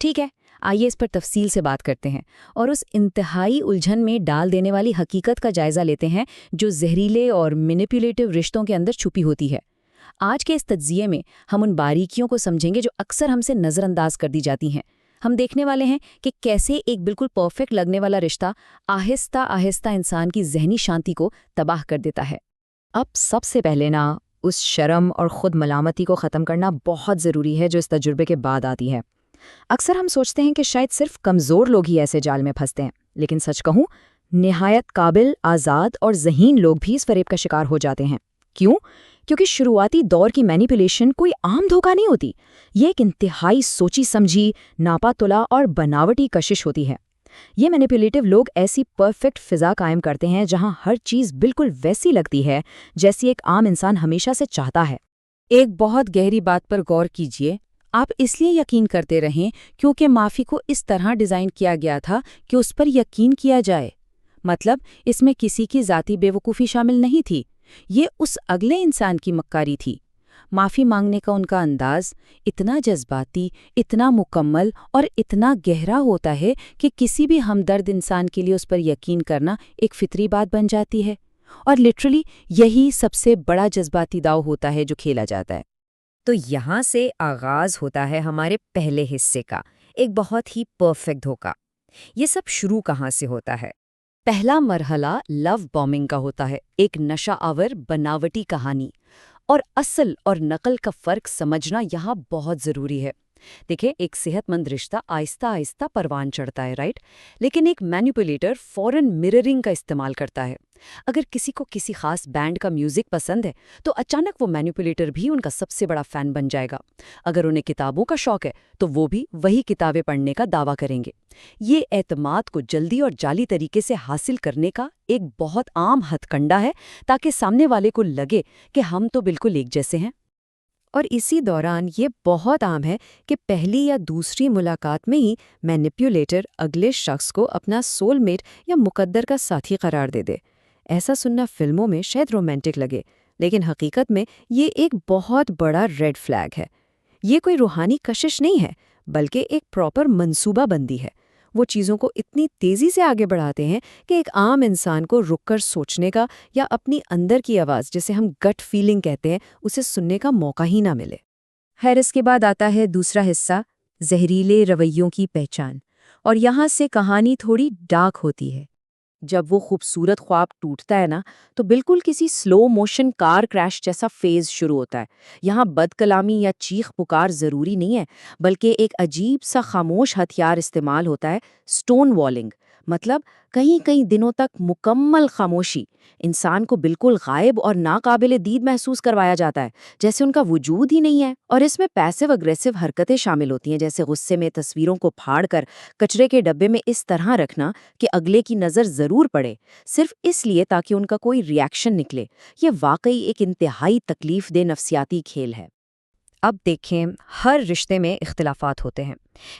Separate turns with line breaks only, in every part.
ٹھیک ہے، آئیے اس پر تفصیل سے بات کرتے ہیں اور اس انتہائی الجھن میں ڈال دینے والی حقیقت کا جائزہ لیتے ہیں جو زہریلے اور مینیپولیٹو رشتوں کے اندر چھپی ہوتی ہے۔ آج کے اس تجزیے میں ہم ان باریکیوں کو سمجھیں گے جو اکثر ہم سے نظر انداز کر دی جاتی ہیں۔ ہم دیکھنے والے ہیں کہ کیسے ایک بالکل پرفیکٹ لگنے والا رشتہ آہستہ آہستہ انسان کی ذہنی شانتی کو تباہ کر دیتا ہے۔ اب سب سے پہلے اس شرم اور خود ملامتی کو ختم کرنا بہت ضروری ہے جو اس تجربے کے بعد آتی ہے۔ اکثر ہم سوچتے ہیں کہ شاید صرف کمزور لوگ ہی ایسے جال میں پھنستے ہیں، لیکن سچ کہوں نہایت قابل، آزاد اور ذہین لوگ بھی اس فریب کا شکار ہو جاتے ہیں۔ کیوں؟ کیونکہ شروعاتی دور کی مینیپولیشن کوئی عام دھوکہ نہیں ہوتی، یہ ایک انتہائی سوچی سمجھی، ناپا تلا اور بناوٹی کشش ہوتی ہے۔ یہ مینیپولیٹو لوگ ایسی پرفیکٹ فضا قائم کرتے ہیں جہاں ہر چیز بالکل ویسی لگتی ہے جیسی ایک عام انسان ہمیشہ سے چاہتا ہے۔
ایک بہت گہری بات پر غور کیجیے، آپ اس لیے یقین کرتے رہیں کیونکہ معافی کو اس طرح ڈیزائن کیا گیا تھا کہ اس پر یقین کیا جائے۔ مطلب اس میں کسی کی ذاتی بے وقوفی شامل نہیں تھی، یہ اس اگلے انسان کی مکاری تھی۔ معافی مانگنے کا ان کا انداز اتنا جذباتی، اتنا مکمل اور اتنا گہرا ہوتا ہے کہ کسی بھی ہمدرد انسان کے لیے اس پر یقین کرنا ایک فطری بات بن جاتی ہے، اور لٹرلی یہی سب سے بڑا جذباتی داؤ ہوتا ہے جو کھیلا جاتا ہے۔
تو یہاں سے آغاز ہوتا ہے ہمارے پہلے حصے کا، ایک بہت ہی پرفیکٹ دھوکا۔ یہ سب شروع کہاں سے ہوتا ہے؟
پہلا مرحلہ لو بومبنگ کا ہوتا ہے، ایک نشہ آور بناوٹی کہانی۔ اور اصل اور نقل کا فرق سمجھنا یہاں بہت ضروری ہے۔ دیکھیں، ایک صحت مند رشتہ آہستہ آہستہ پروان چڑھتا ہے، رائٹ؟ لیکن ایک مینیپولیٹر فوراً مررنگ کا استعمال کرتا ہے۔ اگر کسی کو کسی خاص بینڈ کا میوزک پسند ہے تو اچانک وہ مینیپولیٹر بھی ان کا سب سے بڑا فین بن جائے گا۔ اگر انہیں کتابوں کا شوق ہے تو وہ بھی وہی کتابیں پڑھنے کا دعویٰ کریں گے۔ یہ اعتماد کو جلدی اور جعلی طریقے سے حاصل کرنے کا ایک بہت عام ہتھ کنڈا ہے تاکہ سامنے والے کو لگے کہ ہم تو بالکل ایک جیسے ہیں۔
اور اسی دوران یہ بہت عام ہے کہ پہلی یا دوسری ملاقات میں ہی مینیپولیٹر اگلے شخص کو اپنا سول میٹ یا مقدر کا ساتھی قرار دے دے۔ ایسا سننا فلموں میں شاید رومانٹک لگے، لیکن حقیقت میں یہ ایک بہت بڑا ریڈ فلیگ ہے۔ یہ کوئی روحانی کشش نہیں ہے، بلکہ ایک پراپر منصوبہ بندی ہے۔ وہ چیزوں کو اتنی تیزی سے آگے بڑھاتے ہیں کہ ایک عام انسان کو رک کر سوچنے کا یا اپنی اندر کی آواز، جسے ہم گٹ فیلنگ کہتے ہیں، اسے سننے کا موقع ہی نہ ملے۔ خیر، اس کے بعد آتا ہے دوسرا حصہ، زہریلے رویوں کی پہچان، اور یہاں سے کہانی تھوڑی ڈارک ہوتی ہے۔ جب وہ خوبصورت خواب ٹوٹتا ہے تو بالکل کسی سلو موشن کار کریش جیسا فیز شروع ہوتا ہے۔ یہاں بد کلامی یا چیخ پکار ضروری نہیں ہے، بلکہ ایک عجیب سا خاموش ہتھیار استعمال ہوتا ہے، سٹون والنگ۔ مطلب کئی دنوں تک مکمل خاموشی، انسان کو بالکل غائب اور ناقابل دید محسوس کروایا جاتا ہے، جیسے ان کا وجود ہی نہیں ہے۔ اور اس میں پیسو اگریسو حرکتیں شامل ہوتی ہیں، جیسے غصے میں تصویروں کو پھاڑ کر کچرے کے ڈبے میں اس طرح رکھنا کہ اگلے کی نظر ضرور پڑے، صرف اس لیے تاکہ ان کا کوئی ری ایکشن نکلے۔ یہ واقعی ایک انتہائی تکلیف دہ نفسیاتی کھیل ہے۔
اب دیکھیں، ہر رشتے میں اختلافات ہوتے ہیں،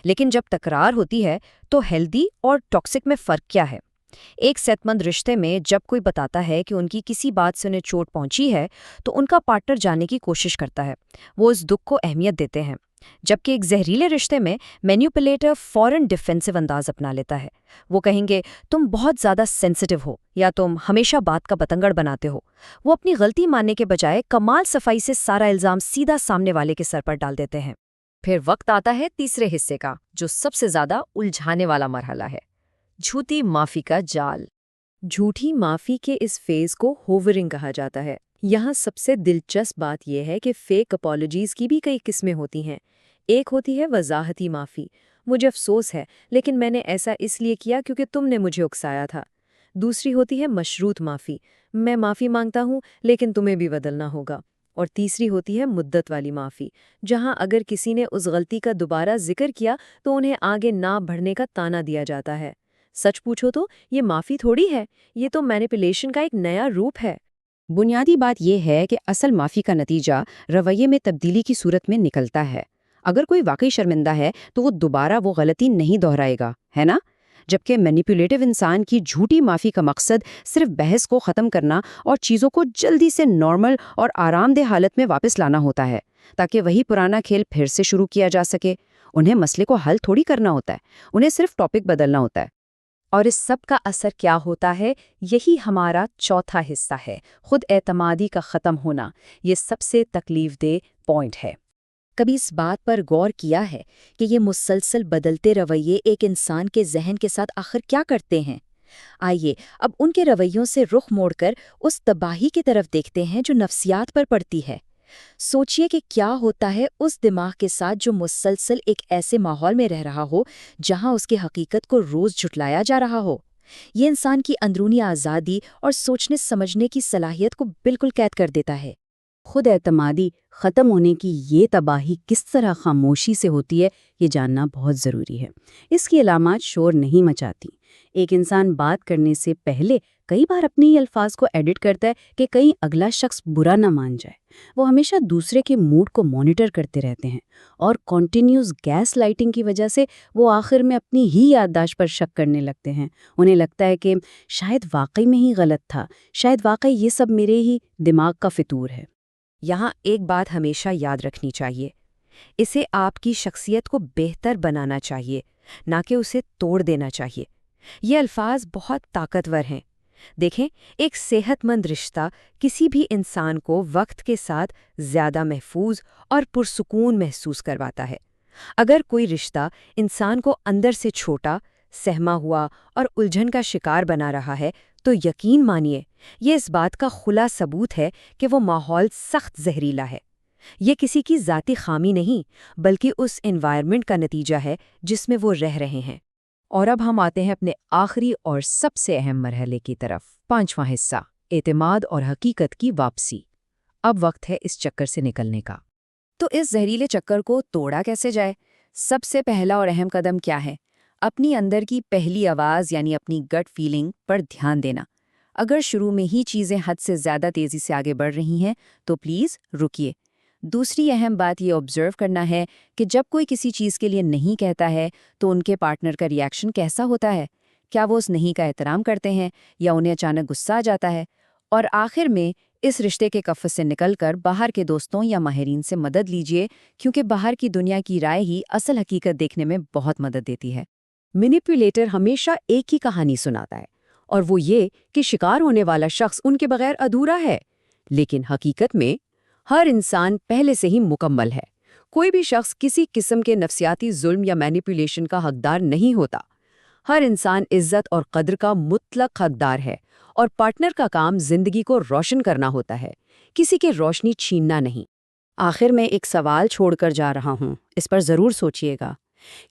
لیکن جب تکرار ہوتی ہے تو ہیلدی اور ٹاکسک میں فرق کیا ہے؟ ایک صحت مند رشتے میں جب کوئی بتاتا ہے کہ ان کی کسی بات سے انہیں چوٹ پہنچی ہے تو ان کا پارٹنر جاننے کی کوشش کرتا ہے، وہ اس دکھ کو اہمیت دیتے ہیں۔ جبکہ ایک زہریلے رشتے میں مینیپولیٹر فوراً ڈیفینسو انداز اپنا لیتا ہے۔ وہ کہیں گے تم بہت زیادہ سینسٹیو ہو، یا تم ہمیشہ بات کا بتنگڑ بناتے ہو۔ وہ اپنی غلطی ماننے کے بجائے کمال صفائی سے سارا الزام سیدھا سامنے والے کے سر پر ڈال دیتے ہیں۔ پھر وقت آتا ہے تیسرے حصے کا، جو سب سے زیادہ الجھانے والا مرحلہ ہے، جھوٹی معافی کا جال۔
جھوٹی معافی کے اس فیز کو ہوورنگ کہا جاتا ہے۔ یہاں سب سے دلچسپ بات یہ ہے کہ فیک اپالوجیز کی بھی کئی قسمیں ہوتی ہیں۔ ایک ہوتی ہے وضاحتی معافی، مجھے افسوس ہے لیکن میں نے ایسا اس لیے کیا کیونکہ تم نے مجھے اکسایا تھا۔ دوسری ہوتی ہے مشروط معافی، میں معافی مانگتا ہوں لیکن تمہیں بھی بدلنا ہوگا۔ اور تیسری ہوتی ہے مدت والی معافی، جہاں اگر کسی نے اس غلطی کا دوبارہ ذکر کیا تو انہیں آگے نہ بڑھنے کا طعنہ دیا جاتا ہے۔ سچ پوچھو تو یہ معافی تھوڑی ہے، یہ تو مینیپولیشن کا ایک نیا روپ ہے۔
بنیادی بات یہ ہے کہ اصل معافی کا نتیجہ رویے میں تبدیلی کی صورت میں نکلتا ہے۔ اگر کوئی واقعی شرمندہ ہے تو وہ دوبارہ وہ غلطی نہیں دہرائے گا، ہے نا؟ جبکہ مینیپولیٹو انسان کی جھوٹی معافی کا مقصد صرف بحث کو ختم کرنا اور چیزوں کو جلدی سے نارمل اور آرام دہ حالت میں واپس لانا ہوتا ہے، تاکہ وہی پرانا کھیل پھر سے شروع کیا جا سکے۔
انہیں مسئلے کو حل تھوڑی کرنا ہوتا ہے، انہیں صرف ٹاپک بدلنا ہوتا ہے۔
اور اس سب کا اثر کیا ہوتا ہے؟ یہی ہمارا چوتھا حصہ ہے، خود اعتمادی کا ختم ہونا۔ یہ سب سے تکلیف دہ پوائنٹ ہے۔
کبھی اس بات پر غور کیا ہے کہ یہ مسلسل بدلتے رویے ایک انسان کے ذہن کے ساتھ آخر کیا کرتے ہیں؟ آئیے اب ان کے رویوں سے رخ موڑ کر اس تباہی کی طرف دیکھتے ہیں جو نفسیات پر پڑتی ہے۔ سوچئے کہ کیا ہوتا ہے اس دماغ کے ساتھ جو مسلسل ایک ایسے ماحول میں رہ رہا ہو جہاں اس کی حقیقت کو روز جھٹلایا جا رہا ہو۔ یہ انسان کی اندرونی آزادی اور سوچنے سمجھنے کی صلاحیت کو بالکل قید کر دیتا ہے۔
خود اعتمادی ختم ہونے کی یہ تباہی کس طرح خاموشی سے ہوتی ہے، یہ جاننا بہت ضروری ہے۔ اس کی علامات شور نہیں مچاتی۔ ایک انسان بات کرنے سے پہلے کئی بار اپنے ہی الفاظ کو ایڈٹ کرتا ہے کہ کہیں اگلا شخص برا نہ مان جائے۔ وہ ہمیشہ دوسرے کے موڈ کو مانیٹر کرتے رہتے ہیں، اور کنٹینیوس گیس لائٹنگ کی وجہ سے وہ آخر میں اپنی ہی یادداشت پر شک کرنے لگتے ہیں۔ انہیں لگتا ہے کہ شاید واقعی میں ہی غلط تھا، شاید واقعی یہ سب میرے ہی دماغ کا فطور ہے۔
یہاں ایک بات ہمیشہ یاد رکھنی چاہیے، اسے آپ کی شخصیت کو بہتر بنانا چاہیے، نہ کہ اسے توڑ دینا چاہیے۔ یہ الفاظ بہت طاقتور ہیں۔ دیکھیں، ایک صحت مند رشتہ کسی بھی انسان کو وقت کے ساتھ زیادہ محفوظ اور پرسکون محسوس کرواتا ہے۔ اگر کوئی رشتہ انسان کو اندر سے چھوٹا، سہما ہوا اور الجھن کا شکار بنا رہا ہے، تو یقین مانیے یہ اس بات کا کھلا ثبوت ہے کہ وہ ماحول سخت زہریلا ہے۔ یہ کسی کی ذاتی خامی نہیں، بلکہ اس انوائرمنٹ کا نتیجہ ہے جس میں وہ رہ رہے ہیں۔ اور اب ہم آتے ہیں اپنے آخری اور سب سے اہم مرحلے کی طرف، پانچواں حصہ، اعتماد اور حقیقت کی واپسی۔ اب وقت ہے اس چکر سے نکلنے کا۔
تو اس زہریلے چکر کو توڑا کیسے جائے؟ سب سے پہلا اور اہم قدم کیا ہے؟ اپنی اندر کی پہلی آواز یعنی اپنی گٹ فیلنگ پر دھیان دینا۔ اگر شروع میں ہی چیزیں حد سے زیادہ تیزی سے آگے بڑھ رہی ہیں تو پلیز رکیے۔ دوسری اہم بات یہ آبزرو کرنا ہے کہ جب کوئی کسی چیز کے لیے نہیں کہتا ہے تو ان کے پارٹنر کا ریاکشن کیسا ہوتا ہے؟ کیا وہ اس نہیں کا احترام کرتے ہیں یا انہیں اچانک غصہ آ جاتا ہے؟ اور آخر میں اس رشتے کے قفس سے نکل کر باہر کے دوستوں یا ماہرین سے مدد لیجیے، کیونکہ باہر کی دنیا کی رائے ہی اصل حقیقت دیکھنے میں بہت مدد دیتی ہے۔
مینیپولیٹر ہمیشہ ایک ہی کہانی سناتا ہے، اور وہ یہ کہ شکار ہونے والا شخص ان کے بغیر ادھورا ہے، لیکن حقیقت میں ہر انسان پہلے سے ہی مکمل ہے۔ کوئی بھی شخص کسی قسم کے نفسیاتی ظلم یا مینیپولیشن کا حقدار نہیں ہوتا۔ ہر انسان عزت اور قدر کا مطلق حقدار ہے، اور پارٹنر کا کام زندگی کو روشن کرنا ہوتا ہے، کسی کے روشنی چھیننا نہیں۔ آخر میں ایک سوال چھوڑ کر جا رہا ہوں، اس پر ضرور سوچئے گا۔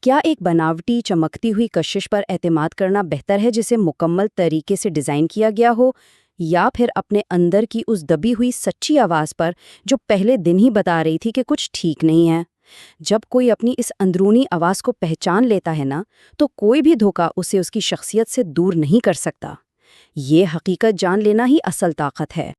کیا ایک بناوٹی چمکتی ہوئی کشش پر اعتماد کرنا بہتر ہے جسے مکمل طریقے سے ڈیزائن کیا گیا ہو، یا پھر اپنے اندر کی اس دبی ہوئی سچی آواز پر جو پہلے دن ہی بتا رہی تھی کہ کچھ ٹھیک نہیں ہے؟ جب کوئی اپنی اس اندرونی آواز کو پہچان لیتا ہے نا، تو کوئی بھی دھوکہ اسے اس کی شخصیت سے دور نہیں کر سکتا۔ یہ حقیقت جان لینا ہی اصل طاقت ہے۔